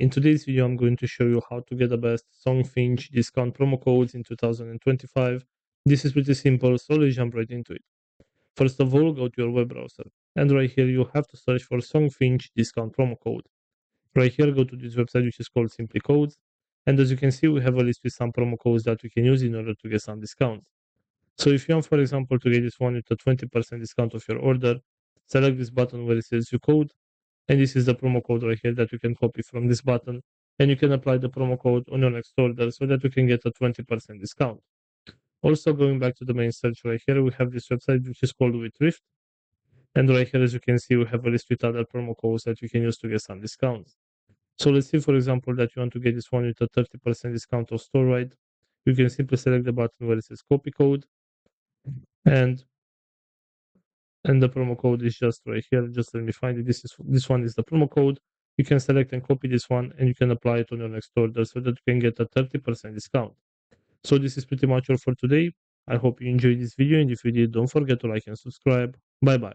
In today's video, I'm going to show you how to get the best Songfinch discount promo codes in 2025. This is pretty simple, so let's jump right into it. First of all, go to your web browser. And right here, you have to search for Songfinch discount promo code. Right here, go to this website, which is called Simply Codes. And as you can see, we have a list with some promo codes that we can use in order to get some discounts. So if you want, for example, to get this one with a 20% discount of your order, select this button where it says your code. And this is the promo code right here that you can copy from this button. And you can apply the promo code on your next order so that you can get a 20% discount. Also, going back to the main search right here, we have this website which is called with Thrift. And right here, as you can see, we have a list with other promo codes that you can use to get some discounts. So let's say, for example, that you want to get this one with a 30% discount of store ride. You can simply select the button where it says copy code. And the promo code is just right here. Just let me find it. This one is the promo code. You can select and copy this one, and you can apply it on your next order so that you can get a 30% discount. So this is pretty much all for today. I hope you enjoyed this video, and if you did, don't forget to like and subscribe. Bye bye.